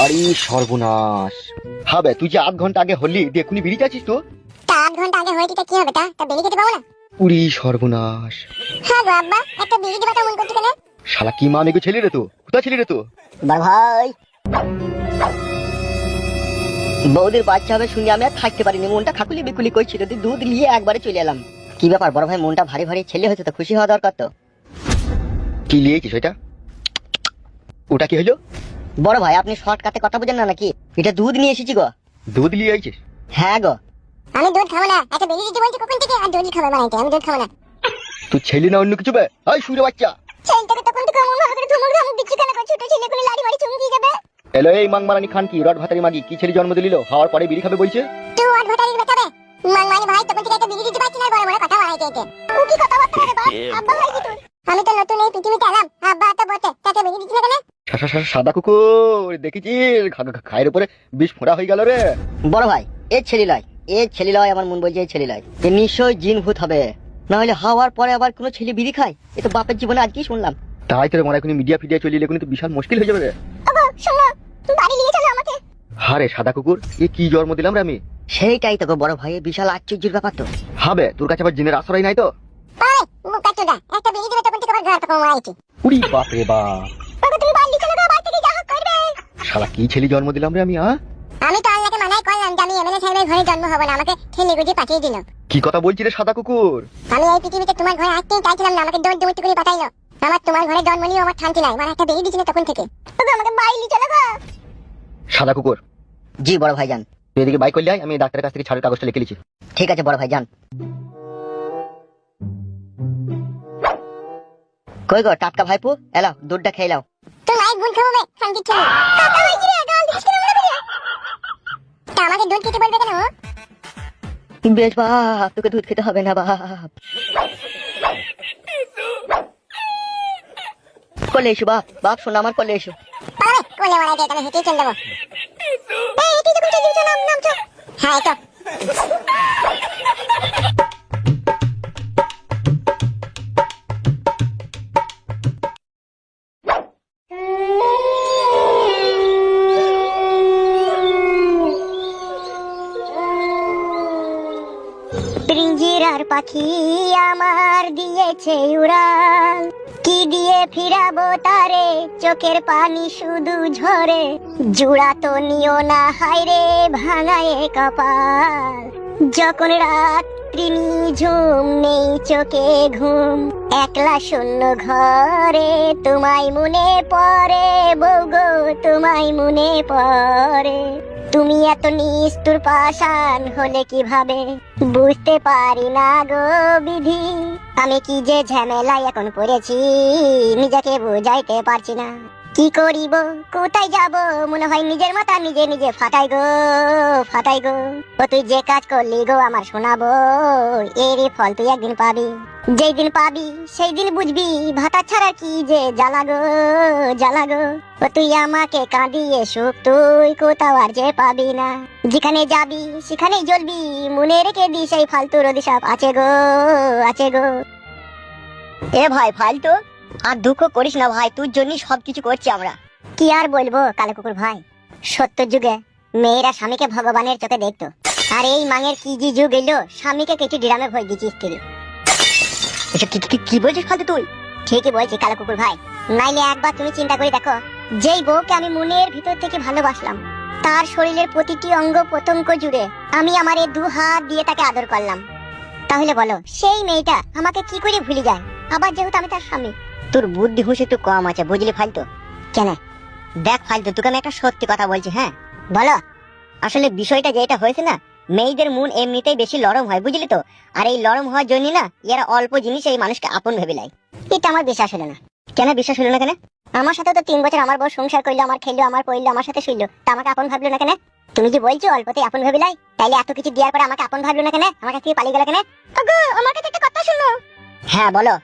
আরে সর্বনাশ। হবে তুই যে আধ ঘন্টা আগে হলি দেখুনি বিড়ি চাচ্ছিস তো? তা আধ ঘন্টা আগে হয়েছে কি হবে? তা বেরিয়ে যেতে পাবো না? উড়ি সর্বনাশ। হ্যাঁ গো আব্বা, একটা বিড়ি দিবা তো মন করছে কেন? শালা কি মা মেগো ছেলে রে তো, কোথা ছেলে রে তো? বড় ভাই, বৌদির বাচ্চা হবে শুনে আমি আর থাকতে পারিনি, মনটা খাকুলি বিকুলি করছিল, তুই দুধ নিয়ে একবারে চলে এলাম। কি ব্যাপার বড় ভাই, মনটা ভারী ভারী, ছেলে হয়েছে তো খুশি হওয়া দরকার তো। কি লিয়েছিস ওইটা? ওটা কি হলো? বড় ভাই আপনি শর্টকাটে কথা বুঝেন না নাকি? এটা দুধ নিয়ে এসেছি গো। দুধ লিয়ে আইছিস? হ্যাঁ গো। আমি দুধ খাবো না, একটা বিড়ি দিতে বলছি কখন থেকে, আর দুধ খাবো বানাইতে, আমি দুধ খাবো না। তুই ছেলে না অন্য কিছু বে? এই শুয়ে বাচ্চা। ছেলেটাকে তখন থেকে মন ভালো করে ধমক ধমক দিচ্ছি কেন? ছোট ছেলে কোনো লাড়ি বাড়ি চুমকি যাবে। এলো এই মাংমারানি খান কি রড ভাতারি মাগি কি ছেলে জন্ম দিল, খাওয়ার পরে বিড়ি খাবে বলছে? তুই আর ভটারি বেটাবে মানে ভাই, তখন থেকে একটা বিড়ি দিতে পারছি না, বড় বড় কথা বাড়াইতে এতে। ও কি কথা বলতে রে বাপ? আব্বা ভাই কি তোর? আমি তো নতুন এই পৃথিবীতে এলাম, আব্বা তো বটে, তাকে বিড়ি দিচ্ছি না কেন? সাদা কুকুর দেখেছিস খায়ের উপরে বিষ ফোঁড়া হয়ে গেল রে। বড় ভাই এ ছেলে লয়, আমার মন বলছে এই ছেলে লয়, এ নিশ্চয় জিন ভূত হবে, না হলে হাওয়ার পরে আবার কোনো ছেলে বিড়ি খায়? এ তো বাপের জীবনে আজকেই শুনলাম। তাই তোর মনে এখন মিডিয়া ফিডিয়া চলিয়ে এখন তো বিশাল মুশকিল হয়ে যাবে রে। ওগো শোনো, তুমি বাড়ি নিয়ে চলো আমাকে। হারে সাদা কুকুর, এ কি জন্ম দিলাম রে আমি? সেইটাই তো গো বড় ভাই, বিশাল আশ্চর্যের ব্যাপার তো। হবে তোর কাছে আবার জিনের আশ্রয় নাই তো? আরে মুকা চোদা, একটা বিড়ি দিবে তখন থেকে আবার ঘর তখন মারাইছি। উড়ি বাপ রে বাপ। ওগো তুমি বাড়ি চলো গো, বাড়ি থেকে যা হোক করবে। শালা কি ছেলে জন্ম দিলাম রে আমি? আমি তো আল্লাহকে মানাই করলাম যে আমি এমএলএ সাহেবের ঘরে জন্ম হব না, আমাকে ঠেলে গুজি পাঠিয়ে দিল। কি কথা বলছিস রে সাদা কুকুর? আমি এই পৃথিবীতে তোমার ঘরে আসতেই চাইছিলাম না, আমাকে দৌড় দৌড় করে পাঠাইলো। আমার তোমার ঘরে জন্ম নিয়ে আমার শান্তি নাই, মানে একটা বেরিয়ে দিছিল তখন থেকে। ওগো আমাকে বাড়ি নিয়ে চলো গো। সাদা কুকুর জি বড় ভাই যান। তুই এদিকে বাইক করলে আয়, আমি ডাক্তারের কাছ থেকে ছাড়ের কাগজটা লিখে লিছি। ঠিক আছে বড় ভাই যান। কই গো টাটকা ভাইপু, এলাও দুধটা খেয়ে লাও। তুই মাইক ভুল খাবো বে, শান্তি ছিল। কাকা হইছি রে, গাল দিছিস কেন মনে করে? তা আমাকে দুধ খেতে বলবে কেন? বেশ বাপ, তোকে দুধ খেতে হবে না বাপ। কোলে এসো বাপ, বাপ শোনো আমার কোলে এসো। পারবে কোলে মারাই দে, তাহলে হেঁটেই চল দেবো। এই তুই যখন চলে যাচ্ছ, নাম চল। হ্যাঁ এই তো। পিঞ্জিরার পাখি আমার দিয়েছে উড়াল, কি দিয়ে ফিরাবো তারে, চোখের পানি শুধু ঝরে, জুড়া তো নিও না হায়রে ভাঙায়ে কপাল, যখন রাত্রি নিঝুম নেই চোখে ঘুম, একলা শূন্য ঘরে তোমায় মনে পড়ে, বউ গো তোমায় মনে পড়ে, তুমি এত নিষ্ঠুর পাষাণ হলে কিভাবে, বুঝতে পারি না গো বিধি, আমি কি যে ঝামেলায় এখন পড়েছি, নিজেকে বুঝাইতে পারছি না, কি করিব কোথায় যাব, মনে হয় নিজের মাথা নিজে নিজে ফাটাই গো, ফাটাই গো, ও তুই যে কাজ করলি গো আমার শোনাবো, এরই ফল তুই একদিন পাবি, যেই দিন পাবি সেই দিন বুঝবি, ভাতা ছাড়া কি যে জ্বালা গো, জ্বালা গো, ও তুই আমাকে কাঁদিয়ে সুখ তুই কোথাও আর যে পাবি না, যেখানে যাবি সেখানেই জ্বলবি, মনে রেখে দিস সেই ফালতুর অভিশাপ আছে গো, আছে গো। এ ভাই ফালতু আর দুঃখ করিস না ভাই, তোর জন্যই সবকিছু করছি আমরা। কি আর বলবো কালো কুকুর ভাই, সত্যের যুগে মেয়েরা স্বামীকে ভগবানের চোখে দেখতো, আর এই মাঙের কি যে যুগ এলো, স্বামীকে কেটে ডিরামে ভরে দিচ্ছি স্ত্রী। এসব কি বলছিস ফালতু তুই? ঠিকই বলছি কালো কুকুর ভাই, নাইলে একবার তুমি চিন্তা করে দেখো, যেই বউকে আমি মনের ভিতর থেকে ভালোবাসলাম, তার শরীরের প্রতিটি অঙ্গ প্রত্যঙ্গ জুড়ে আমি আমার এই দু হাত দিয়ে তাকে আদর করলাম, তাহলে বলো সেই মেয়েটা আমাকে কি করে ভুলে যায়, আবার যেহেতু আমি তার স্বামী। তোর বুদ্ধি হুঁশ একটু কম আছে বুঝলি ফালতু। কেন? দেখ ফালতু, তোকে আমি একটা সত্যি কথা বলছি, হ্যাঁ বলো। আসলে বিষয়টা যেটা হয়েছে না, মেয়েদের মন এমনিতেই বেশি নরম হয় বুঝলি তো, আর এই নরম হওয়ার জন্য না এরা অল্প জিনিস এই মানুষকে আপন ভেবে নেয়। এটা আমার বিশ্বাস হলো না। কেন বিশ্বাস হলো না কেন? আমার সাথে তো 3 বছর আমার বউ সংসার করলো, আমার খেলো, আমার পড়লো, আমার সাথে শুইলো, তা আমাকে আপন ভাবলো না কেন? তুমি যে বলছো অল্পতেই আপন ভেবে লাই, তাইলে এত কিছু দেওয়ার পরে আমাকে আপন ভাবলো না কেন? আমার কাছ থেকে পালিয়ে গেল কেন? ওগো আমার কাছে একটা কথা শুনো। হ্যাঁ বলো।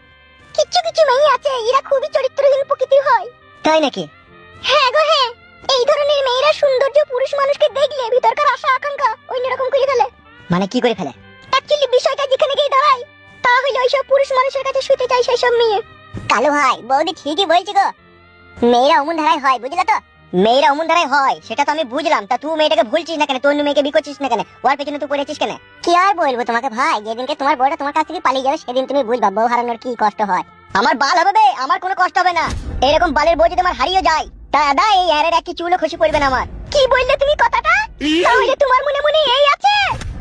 কিছু কিছু মেয়ে আছে, এরা খুবই চরিত্রহীন প্রকৃতির হয়। তাই নাকি? হ্যাঁ গো হ্যাঁ, এই ধরনের মেয়েরা সৌন্দর্য পুরুষ মানুষকে দেখলে ভিতরকার আশা আকাঙ্ক্ষা অন্যরকম করে ফেলে। মানে কি করে ফেলে? অ্যাকচুয়ালি বিষয়টা যেখানে গিয়ে দাঁড়ায়, তা হলো ওইসব পুরুষ মানুষের কাছে শুতে চাই সেই সব মেয়ে। কালু ভাই বৌদি ঠিকই বলছি গো, মেয়েরা অমন ধারায় হয় বুঝলে তো, মেয়েরা অমন দ্বারাই হয়, সেটা তো আমি বুঝলাম। তা তুই মেয়েটাকে ভুলছিস না কেন? তুই অন্য মেয়েকে বিয়ে করছিস না কেন? ওর পেছনে তুই পড়েছিস কেন? কি আর বলবো তোমাকে ভাই, যেদিনকে তোমার বউটা তোমার কাছ থেকে পালিয়ে যাবে সেদিন তুমি বুঝবা বউ হারানোর কি কষ্ট হয়। আমার বাল হবে বে, আমার কোনো কষ্ট হবে না। এরকম বালের বউ যদি আমার হারিয়ে যায়, তা দাদা এই এর একটি চুলও খুশি পড়বে না আমার। কি বললে তুমি কথাটা? তাহলে তোমার মনে মনে এই আছে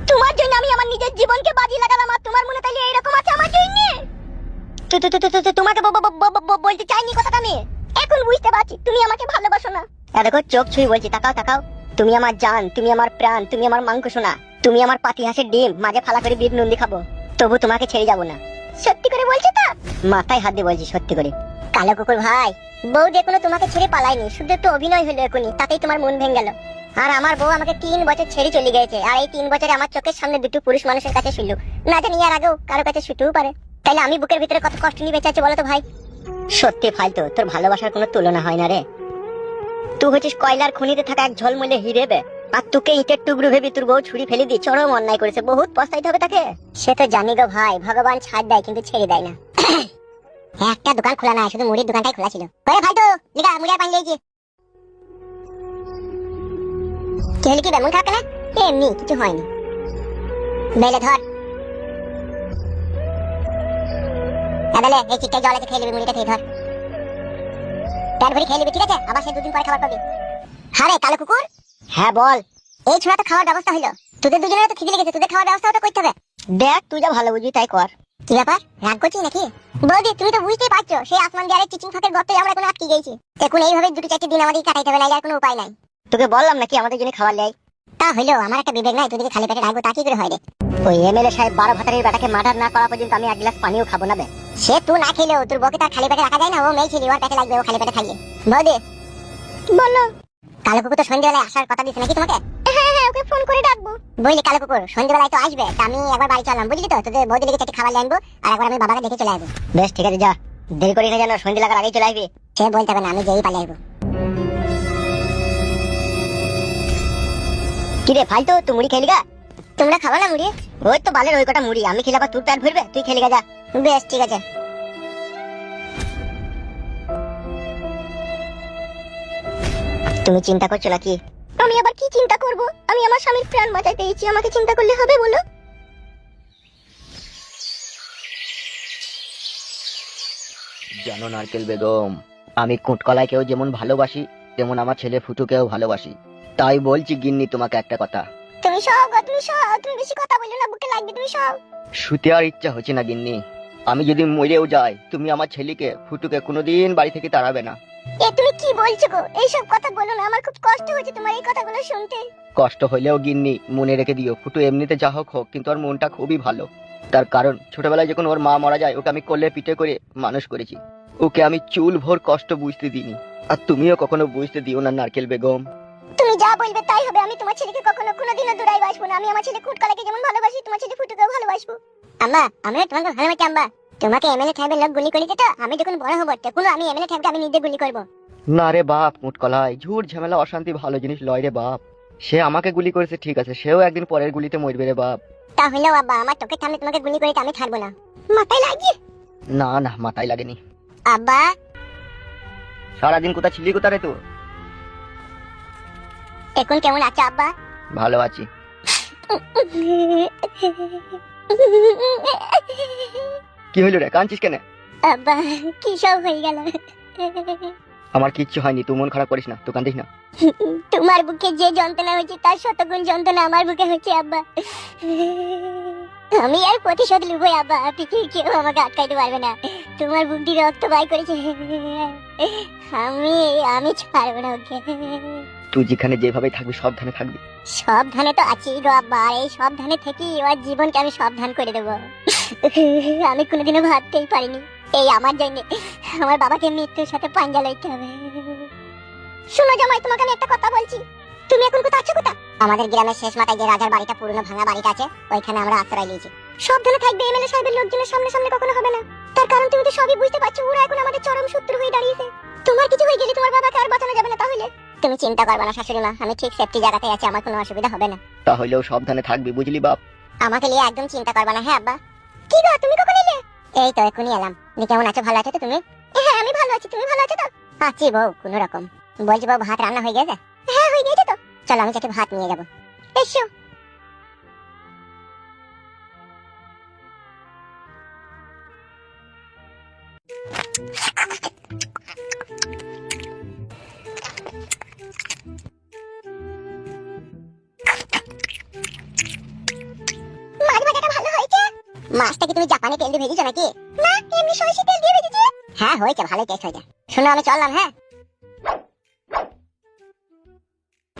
তোমার জন্য আমি আমার নিজের জীবনকে বাজি লাগালাম, আর তোমার মনে তাইলে এইরকম আছে আমার জন্য? তোমাকে বলতে চাইনি কথাটা আমি। এখন বুঝতে পারছি তুমি আমাকে ভালোবাসো না। দেখো চোখ ছুঁই বলছি, তাকাও তাকাও। তুমি আমার জান, তুমি আমার প্রাণ, তুমি আমার মাংস সোনা, তুমি আমার পাতি হাঁসের ডিম, মাঝে ফালা করে বিট নন্দি খাবো, তবু তোমাকে ছেড়ে যাবো না। সত্যি করে বলছো তো? মাথায় হাত দিয়ে বলছি সত্যি করে। কালো কুকুর ভাই, বউ দেখুন তোমাকে ছেড়ে পালায়নি, শুধু একটু অভিনয় হলো এখনই, তাতেই তোমার মন ভেঙে গেল। আর আমার বউ আমাকে 3 বছর ছেড়ে চলে গেছে, আর এই 3 বছরে আমার চোখের সামনে দুটো পুরুষ মানুষের কাছে শুনল, না জানি এর আগেও কারো কাছে শুতেও পারে। তাইলে আমি বুকের ভিতরে কত কষ্ট নিয়ে বেঁচে আছি বলো তো ভাই? সত্যি ফালতু, তোর ভালোবাসার কোনো তুলনা হয় না রে। তুই হচ্ছিস কয়লার খনিতে থাকা এক ঝলমলে হিরে বে, আর তোকে ইটের টুকরো ভেবে তোর বউ ছুরি ফেলে দিয়ে চরম অন্যায় করেছে, বহুত পস্তাইতে হবে তাকে। সে তো জানি গো ভাই, ভগবান ছাড় দেয় কিন্তু ছেড়ে দেয় না। একটা দোকান খোলা নাই, শুধু মুড়ির দোকানটাই খোলা ছিল। ওরে ভাই তো লিগা মুড়ি আর পানি লেগেছি। কি হলো, কি বেমন খারাপ না? এমনি কিছু হয়নি। বেলে ধর দাদালে, এই চিটটা জল আছে, খেয়ে নিবি, মুড়িটা খেয়ে ধর। পেট ভরে খেয়ে নিবি, ঠিক আছে? আবার সে 2 দিন পরে খাবার পাবি। হ্যাঁ রে কালো কুকুর। হ্যাঁ বল। এই ছোড়া তো খাওয়ার ব্যবস্থা হইলো, তোদের দুজনের তো খিদে লেগেছে, তোদের খাওয়ার ব্যবস্থা তো করতে হবে। দেখ তুই যা ভালো বুঝবি তাই কর। কি ব্যাপার, রাগ করছিস নাকি? বৌদি তুমি তো বুঝতেই পারছো, সেই আসমান দিয়ে চিচিং ফাঁকের গর্তে আমরা এখন আটকে গেছি। এখন এইভাবে 2-4 দিন আমাদের কাটাইতে হবে, নাইলে আর কোনো উপায় নাই। তোকে বললাম নাকি আমাদের জন্য খাবার লাই? তা হইলো, আমার একটা বিবেক নাই, তোদেরকে খালি পেটে রাখবো, তা কি করে হয় রে? ওই এমএলএ সাহেব 12 ভাতারের বেটাকে মার্ডার না করা পর্যন্ত আমি 1 গ্লাস পানিও খাবো না বে। সে তুই না খেলেও তোর বকে তার খালি পেটে রাখা যায় না, ও মেয়ে ছিলি, ওর পেটে লাগবে, ও খালি পেটে খাইয়ে। বৌদি বলো। কালো কুকুর তো সন্ধ্যেবেলায় আসার কথা দিছে নাকি তোমাকে? হ্যাঁ হ্যাঁ, ওকে ফোন করে ডাকবো। বুঝলি কালো কুকুর সন্ধ্যেবেলায় তো আসবে, তা আমি একবার বাড়ি চললাম, বুঝলি তো? তোদের বৌদি লেগে 4টি খাবার নিয়ে আনবো, আর একবার আমি বাবাকে দেখে চলে আসবো। বেশ ঠিক আছে, যা, দেরি করি না যেন, সন্ধ্যে লাগার আগেই চলে আসবি। সে বলতে হবে না, আমি যেই পালিয়ে আসবো। কি রে ফালতু, তুই মুড়ি খেলি গা? তোমরা খাবো না মুড়ি? ওই তো বালের ওই কটা মুড়ি, আমি খেলে আবার তোর পেট ভরবে? তুই খেলি গা, যা। বেশ ঠিক আছে। তুমি চিন্তা করছো নাকি? আমি আবার কি চিন্তা করব? আমি আমার স্বামীর প্রাণ বাঁচাইতে এসেছি, আমাকে চিন্তা করলে হবে বলো? জানো নারকেল বেগম, আমি কুটকলাইকেও যেমন ভালোবাসি তেমন আমার ছেলে ফুটুকেও ভালোবাসি। তাই বলছি গিন্নি তোমাকে একটা কথা। তুমি সব গো, তুমি সব, তুমি বেশি কথা বলো না, বুকে লাগবে, তুমি সব। শুতে আর ইচ্ছা হচ্ছে না গিন্নি। আমি যদি মরেও যাই, তুমি আমার ছেলেকে ফুটুকে কোনোদিন বাড়ি থেকে তাড়াবে না। এ তুমি কি বলছো গো? এইসব কথা বলো না, আমার খুব কষ্ট হচ্ছে তোমার এই কথাগুলো শুনতে। কষ্ট হইলেও গিন্নি মনে রেখে দিও, ফুটু এমনিতে যা হোক হোক, কিন্তু ওর মনটা খুবই ভালো। তার কারণ ছোটবেলায় যখন ওর মা মারা যায়, ওকে আমি কোলে পিঠে করে মানুষ করেছি। ওকে আমি চুল ভোর কষ্ট বুঝতে দিইনি, আর তুমিও কখনো বুঝতে দিও না নারকেল বেগম। তুমি যা বলবে তাই হবে, আমি তোমার ছেলেকে কখনো কোনোদিনও দূরাই বাসবো না। আমি আমার ছেলে কুটকলাকে যেমন ভালোবাসি, তোমার ছেলে ফুটুকেও ভালোবাসবো। আম্মা, আমি তোমাকে ভালোবাসি আম্মা। তোমাকে এমএলএ সাহেবের লোক গুলি করে দিত, আমি যখন বড় হব তখন আমি এমএলএ সাহেবকে আমি নিজে গুলি করব। না রে বাপ, মুটকলাই ঝুট ঝামেলা অশান্তি ভালো জিনিস লয় রে বাপ। সে আমাকে গুলি করেছে ঠিক আছে, সেও একদিন পরের গুলিতে মরবে রে বাপ। তাহলেও আব্বা, আমার চোখের সামনে তোমাকে গুলি করে আমি ছাড়বো না। মাথায় লাগছে? না না, মাথায় লাগেনি। আব্বা, সারাদিন কোথা ছিলি, কোথা রে তুই? এখন কেমন আছো আব্বা? ভালো আছি। কি হইল রে, কাঁদছিস কেন? আব্বা, কি সব হয়ে গেল? আমার কিচ্ছু হয়নি, তুই মন খারাপ করিস না, তুই কাঁদিস না। তোমার বুকে যে যন্ত্রণা হয়েছে তার শতগুণ যন্ত্রণা আমার বুকে হচ্ছে আব্বা। আমি আর প্রতিশোধ লুবই আব্বা, পৃথিবীর কেউ আমাকে আটকাইতে পারবে না। তোমার বুক দিয়ে রক্ত বাই করেছে, আমি আমি ছাড়বো না ওকে। তুই যেখানে যেভাবে থাকবি সাবধানে থাকবি। সাবধানে তো আছি গো আব্বা, আর এই সাবধানে থেকে ওর জীবনকে আমি সাবধান করে দেবো। আমি কোনোদিনও ভাবতেই পারিনি এই আমার জন্য আমার বাবাকে মৃত্যুর সাথে পাঞ্জা লইতে হবে। শোনো জামাই, তোমাকে আমি একটা কথা বলছি। তুমি এখন কোথায় আছো? কোথা? আমাদের গ্রামের শেষ মাথায় যে রাজার বাড়িটা, পুরনো ভাঙা বাড়িটা আছে, ওইখানে আমরা আশ্রয় নিয়েছি। সাবধানে থাকবে, এমএলএ সাহেবের লোকজনের সামনে সামনে কখনো হবে না। তার কারণ তুমি তো সবই বুঝতে পারছো, ওরা এখন আমাদের চরম শত্রু হয়ে দাঁড়িয়েছে। তোমার কিছু হয়ে গেলে তোমার বাবাকে আর বাঁচানো যাবে না। তাহলে তুমি চিন্তা করবে না শাশুড়ি মা, আমি ঠিক সেফটি জায়গাতে আছি, আমার কোনো অসুবিধা হবে না। তাহলেও সাবধানে থাকবি, বুঝলি বাপ? আমাকে নিয়ে একদম চিন্তা করবে না। হ্যাঁ আব্বা। কি গো, তুমি কখন এলে? এই তো এখনই এলাম। তুমি কেমন আছো? ভালো আছো তো তুমি? হ্যাঁ আমি ভালো আছি, তুমি ভালো আছো তো? আছি বউ, কোনো রকম। বলছি বাবু ভাত রান্না হয়ে গেছে? হ্যাঁ হয়ে গেছে তো। চলো আমি চাকে ভাত নিয়ে যাবো। এসো। মাছ ভাজাটা ভালো হয়েছে। মাছটা কি তুমি জাপানি তেল দিয়ে ভেজেছো নাকি? না, এমনি সরষে তেল দিয়ে ভেজেছি। হ্যাঁ হয়েছে, ভালোই টেস্ট হয়েছে। শোনো আমি চললাম। হ্যাঁ,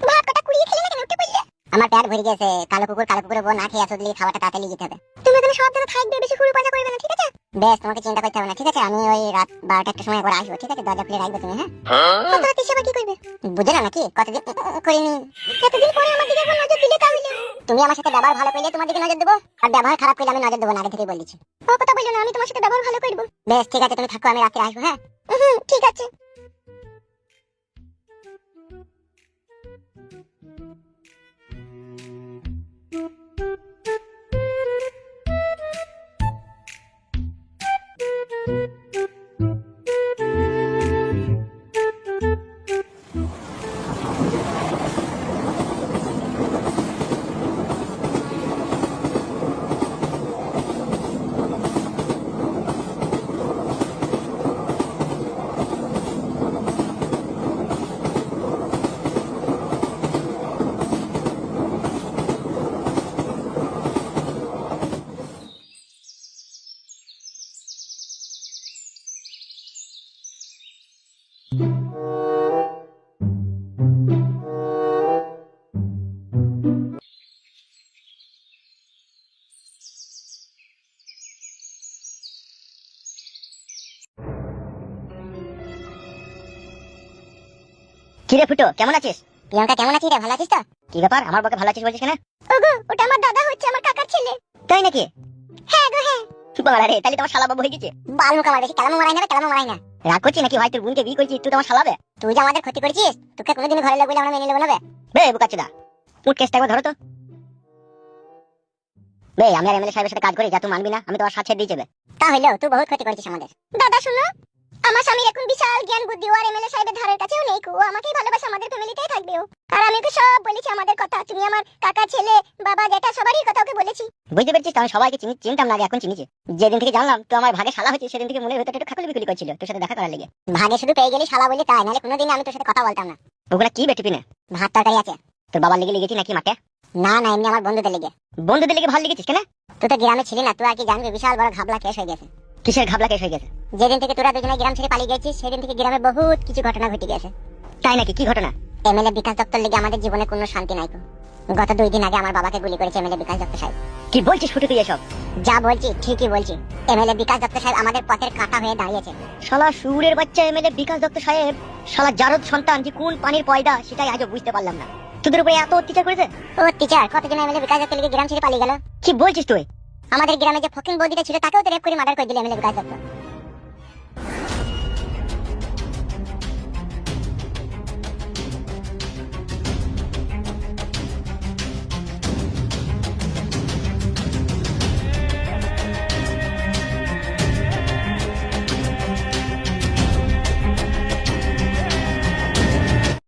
ভাত কটা কুড়িয়ে খেলে না কেন? উঠে পড়লে। আমার পেট ভরে গেছে। কালো কুকুরের বউ না খেয়ে আসো দিলে খাওয়াটা তাড়াতাড়ি যেতে হবে। তুমি এখানে সাবধানে থাকবে, বেশি খুঁড়ি পাজা করবে না, ঠিক আছে? বেশ, তোমাকে চিন্তা করতে হবে না, ঠিক আছে? আমি ওই রাত 12টা সময় একবার আসবো, ঠিক আছে? দরজা খুলে রাখবে তুমি। হ্যাঁ, কত রাতে সেবা কি করবে বুঝে না নাকি? কতদিন করিনি, এতদিন পরে আমার দিকে একবার নজর দিলে তাহলে। তুমি আমার সাথে ব্যবহার ভালো করলে তোমার দিকে নজর দেবো, আর ব্যবহার খারাপ করলে আমি নজর দেবো না, আগে থেকে বলেছি। ও কথা বললো না, আমি তোমার সাথে ব্যবহার ভালো করবো। বেশ ঠিক আছে, তুমি থাকো, আমি রাতে আসবো। হ্যাঁ ঠিক আছে। কিরে ফুটো, কেমন আছিস? প্রিয়াঙ্কা কেমন আছিস রে? ভালো আছিস তো? কি ব্যাপার, আমার বকে ভালো আছিস বলছিস কেন? ওগো, ওটা আমার দাদা হচ্ছে, আমার কাকার ছেলে। তাই নাকি? হ্যাঁ গো হ্যাঁ। বাড়া রে, তাহলে তোমার শালা বাবু হয়ে গেছে। বাল মুখ আমার, বেশি কালামো মারাই না রে, কালামো মারাই না। রাগ করছিস নাকি ভাই? তোর বোনকে বিয়ে করছিস, তুই তো আমার শালাবে। তুই যে আমাদের ক্ষতি করেছিস, তোকে কোনোদিন ঘরে লোক বলে আমরা মেনে নেবো না বে। বে বুকাচ্চোদা, উঠ কেসটা একবার ধরো তো। বে আমি আর এমএলএ সাহেবের সাথে কাজ করি, যা তুই মানবি না আমি তোমার সাথে দিয়ে যাবে। তাহলেও তুই বহুত ক্ষতি করেছিস আমাদের। দাদা শুনো, আমার স্বামীর এখন বিশাল জ্ঞান বুদ্ধি, আর এমএলএ সাহেবের ধারের কাছেও নেই। ও আমাকেই ভালোবাসে, আমাদের ফ্যামিলিতেই থাকবে ও। আর আমি ওকে সব বলেছি আমাদের কথা। তুমি আমার কাকা, ছেলে, বাবা, জেঠা সবারই কথা ওকে বলেছি। বুঝতে পেরেছিস? আমি সবাইকে চিনতাম না, আগে এখন চিনিছি। যেদিন থেকে জানলাম তো আমার ভাগে শালা হয়েছে, সেদিন থেকে মনের ভেতরে একটু খাকুলি বিকুলি করছিল তোর সাথে দেখা করার লেগে। ভাগে শুধু পেয়ে গেলি শালা বলি তাই, নাহলে কোনোদিন আমি তোর সাথে কথা বলতাম না। ওগুলা কি বেটি পিনে? ভাত তরকারি আছে। তোর বাবার লেগে লেগেছি নাকি মাঠে? না না, এমনি আমার বন্ধুদের লেগে। বন্ধুদের লেগে ভালো লেগেছিস কেন? তুই তো গ্রামে ছিলি না, তুই আর কি জানবি, বিশাল বড় ঘাবলা কেস হয়ে গেছে। কিসের ঘাবলা কেস হয়ে গেছে? যেদিন থেকে তোরা দুজনে গ্রাম ছেড়ে পালিয়ে গেছিস, সেদিন থেকে গ্রামে বহুত কিছু ঘটনা ঘটে গেছে। তাই নাকি? কি ঘটনা? এমএলএ বিকাশ দত্তর লেগে আমাদের জীবনে কোনো শান্তি নাই। গত 2 দিন আগে আমার বাবাকে গুলি করেছে এমএলএ বিকাশ দত্ত সাহেব। কি বলছিস ফুটে তুই এসব? যা বলছি ঠিকই বলছি। এমএলএ বিকাশ দত্ত সাহেব আমাদের পথের কাঁটা হয়ে দাঁড়িয়েছে। শালা সুরের বাচ্চা এমএলএ বিকাশ দত্ত সাহেব, শালা জারদ সন্তান যে কোন পানির পয়দা সেটাই আজও বুঝতে পারলাম না। তোদের উপরে এত অত্যাচার করেছে? ও টিচার, কতজন এমএলএ বিকাশ দত্ত লেগে গ্রাম ছেড়ে পালিয়ে গেল। কি বলছিস তুই? আমাদের গ্রামে যে ফকিং বৌদিটা ছিল, তাকেও তো রেপ করে মার্ডার করে দিল এমএলএ বিকাশ দত্ত।